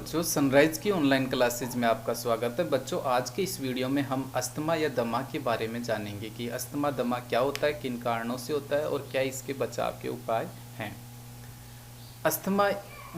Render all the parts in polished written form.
बच्चों, सनराइज की online classes में आपका स्वागत है। बच्चों, आज के इस वीडियो में हम अस्थमा या दमा के बारे में जानेंगे कि अस्थमा दमा क्या होता है, किन कारणों से होता है और क्या इसके बचाव के उपाय हैं। अस्थमा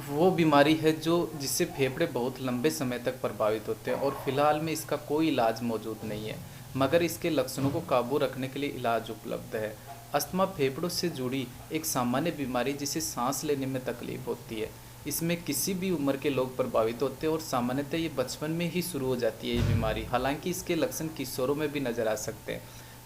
वो बीमारी है जिससे फेफड़े बहुत लंबे समय तक प्रभावित होते हैं और फिलहाल में इसका कोई इलाज मौजूद नहीं है, मगर इसके लक्षणों को काबू रखने के लिए इलाज उपलब्ध है। अस्थमा फेफड़ों से जुड़ी एक सामान्य बीमारी जिसे सांस लेने में तकलीफ होती है। इसमें किसी भी उम्र के लोग प्रभावित होते हैं और सामान्यतः ये बचपन में ही शुरू हो जाती है ये बीमारी। हालांकि इसके लक्षण किशोरों में भी नज़र आ सकते हैं।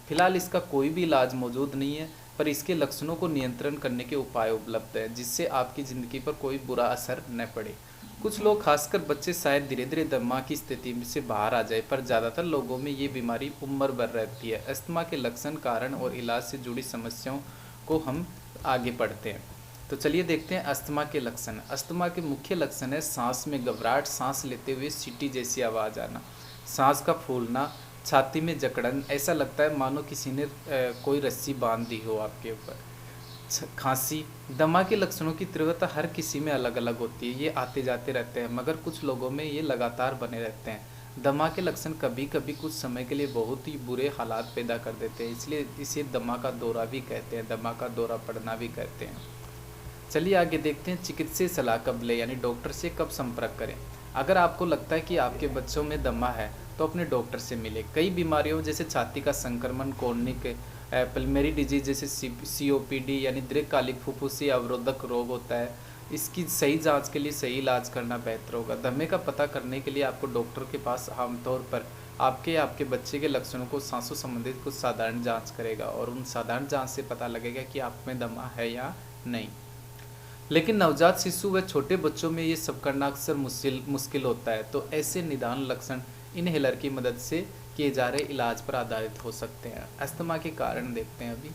फिलहाल इसका कोई भी इलाज मौजूद नहीं है, पर इसके लक्षणों को नियंत्रण करने के उपाय उपलब्ध हैं जिससे आपकी ज़िंदगी पर कोई बुरा असर न पड़े। कुछ लोग, खासकर बच्चे, शायद धीरे धीरे दमा की स्थिति से बाहर आ जाए, पर ज़्यादातर लोगों में ये बीमारी उम्र भर रहती है। अस्थमा के लक्षण, कारण और इलाज से जुड़ी समस्याओं को हम आगे पढ़ते हैं। तो चलिए देखते हैं अस्थमा के लक्षण। अस्थमा के मुख्य लक्षण है सांस में घबराहट, सांस लेते हुए सीटी जैसी आवाज़ आना, सांस का फूलना, छाती में जकड़न, ऐसा लगता है मानो किसी ने कोई रस्सी बांध दी हो आपके ऊपर, खांसी। दमा के लक्षणों की तीव्रता हर किसी में अलग अलग होती है, ये आते जाते रहते हैं, मगर कुछ लोगों में ये लगातार बने रहते हैं। दमा के लक्षण कभी कभी कुछ समय के लिए बहुत ही बुरे हालात पैदा कर देते हैं, इसलिए इसे दमा का दौरा भी कहते हैं, दमा का दौरा पड़ना भी कहते हैं। चलिए आगे देखते हैं चिकित्सीय सलाह कब लें, यानी डॉक्टर से कब संपर्क करें। अगर आपको लगता है कि आपके बच्चों में दमा है तो अपने डॉक्टर से मिलें। कई बीमारियों जैसे छाती का संक्रमण, कॉर्निक पल्मेरी डिजीज जैसे COPD यानी दीर्घकालिक फुफ्फुसी अवरोधक रोग होता है, इसकी सही जांच के लिए सही इलाज करना बेहतर होगा। दमे का पता करने के लिए आपको डॉक्टर के पास आमतौर पर आपके बच्चे के लक्षणों को, सांसों संबंधित कुछ साधारण जाँच करेगा और उन साधारण जाँच से पता लगेगा कि आप में दमा है या नहीं। लेकिन नवजात शिशु व छोटे बच्चों में ये सब करना अक्सर मुश्किल होता है, तो ऐसे निदान लक्षण इनहेलर की मदद से किए जा रहे इलाज पर आधारित हो सकते हैं। अस्थमा के कारण देखते हैं अभी।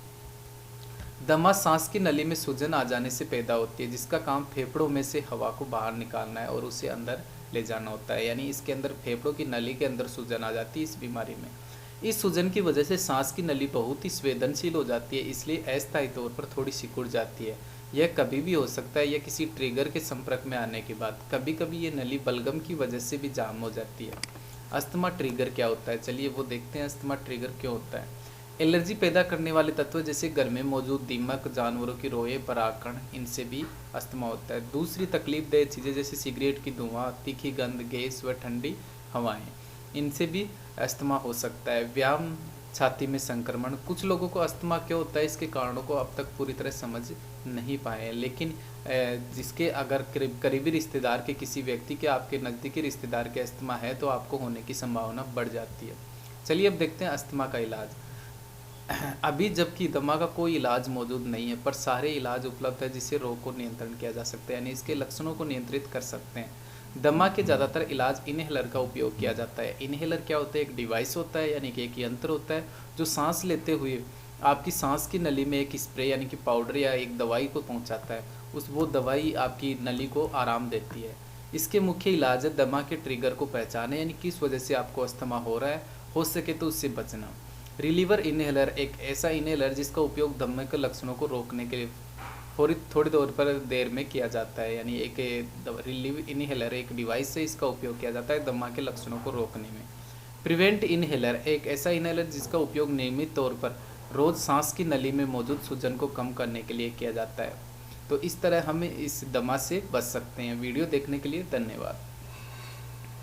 दमा सांस की नली में सूजन आ जाने से पैदा होती है, जिसका काम फेफड़ों में से हवा को बाहर निकालना है और उसे अंदर ले जाना होता है। यानी इसके अंदर फेफड़ों की नली के अंदर सूजन आ जाती है इस बीमारी में। इस सूजन की वजह से सांस की नली बहुत ही संवेदनशील हो जाती है, इसलिए अस्थायी तौर पर थोड़ी सिकुड़ जाती है। यह कभी भी हो सकता है या किसी ट्रिगर के संपर्क में आने के बाद। कभी कभी ये नली बलगम की वजह से भी जाम हो जाती है। अस्थमा ट्रिगर क्या होता है, चलिए वो देखते हैं। अस्थमा ट्रिगर क्यों होता है। एलर्जी पैदा करने वाले तत्व जैसे घर में मौजूद दीमक, जानवरों की रोए, परागकण, इनसे भी अस्थमा होता है। दूसरी तकलीफदेह चीज़ें जैसे सिगरेट की धुआं, तीखी गंध, गैस व ठंडी हवाएं, इनसे भी अस्थमा हो सकता है। व्यायाम, छाती में संक्रमण। कुछ लोगों को अस्थमा क्यों होता है, इसके कारणों को अब तक पूरी तरह समझ नहीं पाए हैं, लेकिन जिसके अगर करीबी रिश्तेदार के, किसी व्यक्ति के, आपके नज़दीकी रिश्तेदार के अस्थमा है तो आपको होने की संभावना बढ़ जाती है। चलिए अब देखते हैं अस्थमा का इलाज। अभी जबकि दमा का कोई इलाज मौजूद नहीं है, पर सारे इलाज उपलब्ध है जिससे रोग को नियंत्रण किया जा सकता है, यानी इसके लक्षणों को नियंत्रित कर सकते हैं। दमा के ज़्यादातर इलाज इनहेलर का उपयोग किया जाता है। इनहेलर क्या होता है, एक डिवाइस होता है, यानी कि एक यंत्र होता है जो सांस लेते हुए आपकी सांस की नली में एक स्प्रे यानी कि पाउडर या एक दवाई को पहुंचाता है। वो दवाई आपकी नली को आराम देती है। इसके मुख्य इलाज है दमा के ट्रिगर को पहचाने, यानी किस वजह से आपको अस्थमा हो रहा है, हो सके तो उससे बचना। रिलीवर इनहेलर एक ऐसा इनहेलर जिसका उपयोग दमे के लक्षणों को रोकने के लिए थोड़ी देर में किया जाता है, यानी एक रिलीव इनहेलर एक डिवाइस से इसका उपयोग किया जाता है दमा के लक्षणों को रोकने में। प्रिवेंट इनहेलर एक ऐसा इनहेलर जिसका उपयोग नियमित तौर पर रोज़ सांस की नली में मौजूद सूजन को कम करने के लिए किया जाता है। तो इस तरह हम इस दमा से बच सकते हैं। वीडियो देखने के लिए धन्यवाद।